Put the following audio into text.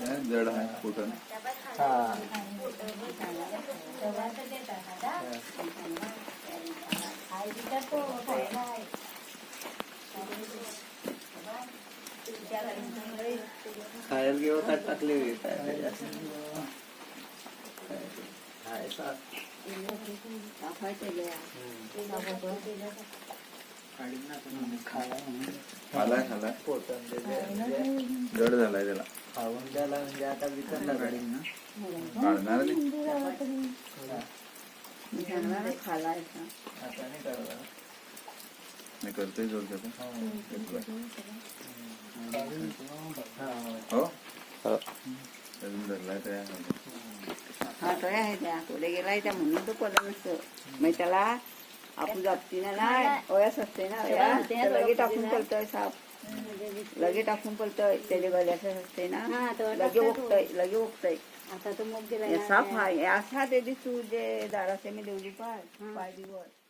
जड आहे पोटन. खायला घेऊन टाकले खालाय जड झालाय त्याला खाऊन त्याला म्हणजे आता विकत गाडींना काढणार मी करतोय जोर त्याचा. हो अजून धरलाय त्या हा तो आहे त्या पुढे गेलाय त्या म्हणून तो पडत नसतो मग त्याला आपण जपतीना नाही ओयास असते ना लगे टाकून पलतोय साप लगे टाकून पलतोय त्याच्या गल्याचं असते ना लगे उगतय आता तो मग साप हा असा ते दिसू जे दारासे मी देवली पाय दिवस